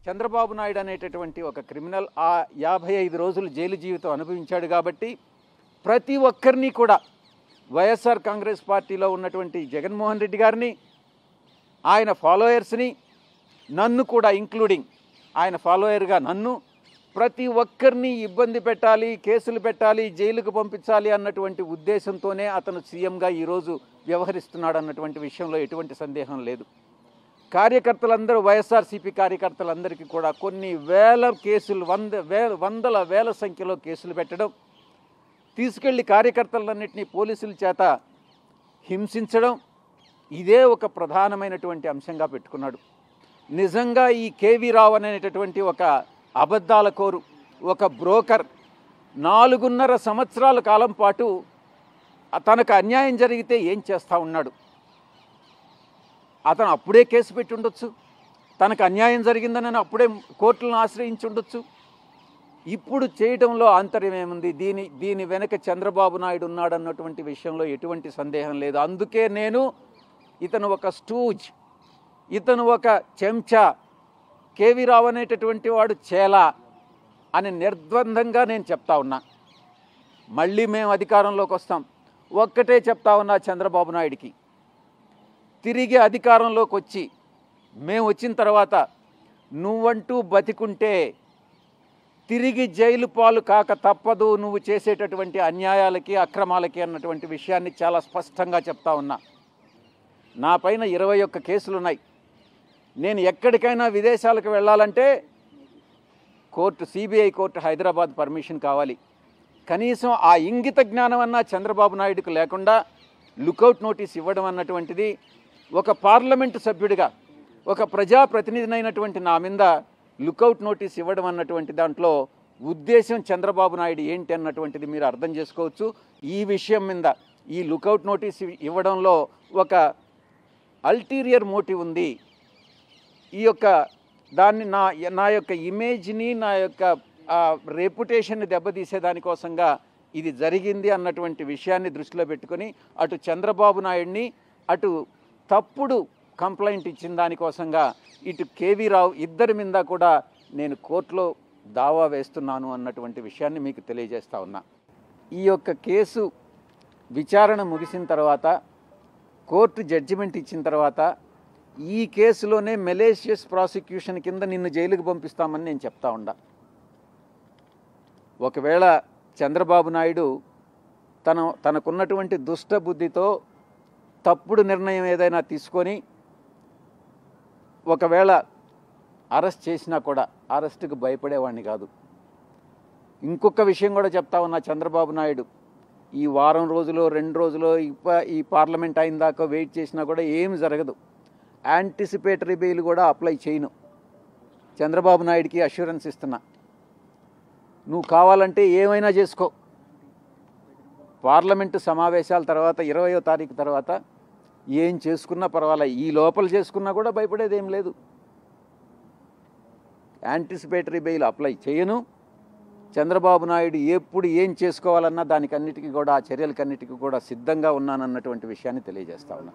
చంద్రబాబు నాయుడు అనేటటువంటి ఒక క్రిమినల్ ఆ 55 రోజులు జైలు జీవితం అనుభవించాడు కాబట్టి ప్రతి ఒక్కరిని కూడా వైఎస్ఆర్ కాంగ్రెస్ పార్టీలో ఉన్నటువంటి జగన్మోహన్ రెడ్డి గారిని ఆయన ఫాలోయర్స్ని నన్ను కూడా ఇంక్లూడింగ్ ఆయన ఫాలోయర్గా నన్ను ప్రతి ఒక్కరిని ఇబ్బంది పెట్టాలి, కేసులు పెట్టాలి, జైలుకు పంపించాలి అన్నటువంటి ఉద్దేశంతోనే అతను సీఎంగా ఈరోజు వ్యవహరిస్తున్నాడు అన్నటువంటి విషయంలో ఎటువంటి సందేహం లేదు. కార్యకర్తలందరూ వైఎస్ఆర్సీపీ కార్యకర్తలందరికీ కూడా కొన్ని వేల కేసులు వందల వేల సంఖ్యలో కేసులు పెట్టడం, తీసుకెళ్లి కార్యకర్తలన్నింటినీ పోలీసుల చేత హింసించడం ఇదే ఒక ప్రధానమైనటువంటి అంశంగా పెట్టుకున్నాడు. నిజంగా ఈ కేవీ రావు అనేటటువంటి ఒక అబద్ధాల కోరు, ఒక బ్రోకర్ 4.5 సంవత్సరాల కాలం పాటు తనకు అన్యాయం జరిగితే ఏం చేస్తూ ఉన్నాడు? అతను అప్పుడే కేసు పెట్టి ఉండొచ్చు, తనకు అన్యాయం జరిగిందని అప్పుడే కోర్టులను ఆశ్రయించి ఉండొచ్చు. ఇప్పుడు చేయడంలో ఆంతర్యం ఏముంది? దీని వెనక చంద్రబాబు నాయుడు ఉన్నాడన్నటువంటి విషయంలో ఎటువంటి సందేహం లేదు. అందుకే నేను ఇతను ఒక స్టూజ్, ఇతను ఒక చెంచా, కేవీ రావు అనేటటువంటి వాడు చేలా అని నిర్ద్వందంగా నేను చెప్తా ఉన్నా. మళ్ళీ మేము అధికారంలోకి వస్తాం. ఒక్కటే చెప్తా ఉన్నా చంద్రబాబు నాయుడికి, తిరిగి అధికారంలోకి వచ్చి మేము వచ్చిన తర్వాత నువ్వంటూ బతికుంటే తిరిగి జైలు పాలు కాక తప్పదు నువ్వు చేసేటటువంటి అన్యాయాలకి, అక్రమాలకి అన్నటువంటి విషయాన్ని చాలా స్పష్టంగా చెప్తా ఉన్నా. నా పైన 21 కేసులు ఉన్నాయి. నేను ఎక్కడికైనా విదేశాలకు వెళ్ళాలంటే court, CBI court Hyderabad permission కావాలి. కనీసం ఆ ఇంగిత జ్ఞానం అన్నా చంద్రబాబు నాయుడుకు లేకుండా లుకౌట్ నోటీస్ ఇవ్వడం అన్నటువంటిది, ఒక పార్లమెంటు సభ్యుడిగా, ఒక ప్రజాప్రతినిధినైనటువంటి నా మీద లుకౌట్ నోటీస్ ఇవ్వడం అన్నటువంటి దాంట్లో ఉద్దేశం చంద్రబాబు నాయుడు ఏంటి అన్నటువంటిది మీరు అర్థం చేసుకోవచ్చు. ఈ విషయం మీద ఈ లుకౌట్ నోటీస్ ఇవ్వడంలో ఒక అల్టీరియర్ మోటివ్ ఉంది. ఈ యొక్క దాన్ని నా యొక్క ఇమేజ్ని, నా యొక్క రెప్యుటేషన్ని దెబ్బతీసే దానికోసంగా ఇది జరిగింది అన్నటువంటి విషయాన్ని దృష్టిలో పెట్టుకొని అటు చంద్రబాబు నాయుడిని, అటు తప్పుడు కంప్లైంట్ ఇచ్చిన దానికోసంగా ఇటు కేవీ రావు ఇద్దరి మీద కూడా నేను కోర్టులో దావా వేస్తున్నాను అన్నటువంటి విషయాన్ని మీకు తెలియజేస్తా ఉన్నా. ఈ యొక్క కేసు విచారణ ముగిసిన తర్వాత, కోర్టు జడ్జిమెంట్ ఇచ్చిన తర్వాత ఈ కేసులోనే మెలేషియస్ ప్రాసిక్యూషన్ కింద నిన్ను జైలుకు పంపిస్తామని నేను చెప్తా ఉండా. ఒకవేళ చంద్రబాబు నాయుడు తనకున్నటువంటి దుష్ట బుద్ధితో తప్పుడు నిర్ణయం ఏదైనా తీసుకొని ఒకవేళ అరెస్ట్ చేసినా కూడా అరెస్టుకు భయపడేవాడిని కాదు. ఇంకొక విషయం కూడా చెప్తా ఉన్నా, చంద్రబాబు నాయుడు ఈ వారం రోజులో 2 రోజులో ఈ పార్లమెంట్ అయిన దాకా వెయిట్ చేసినా కూడా ఏం జరగదు. యాంటిసిపేటరీ బెయిల్ కూడా అప్లై చేయను. చంద్రబాబు నాయుడికి అష్యూరెన్స్ ఇస్తున్నా, నువ్వు కావాలంటే ఏమైనా చేసుకో. పార్లమెంటు సమావేశాల తర్వాత 20వ తారీఖు తర్వాత ఏం చేసుకున్నా పర్వాలే, ఈ లోపల చేసుకున్నా కూడా భయపడేది ఏం లేదు. యాంటిసిపేటరీ బెయిల్ అప్లై చేయను. చంద్రబాబు నాయుడు ఎప్పుడు ఏం చేసుకోవాలన్నా దానికన్నిటికీ కూడా, ఆ చర్యలకన్నిటికీ కూడా సిద్ధంగా ఉన్నానన్నటువంటి విషయాన్ని తెలియజేస్తా ఉన్నా.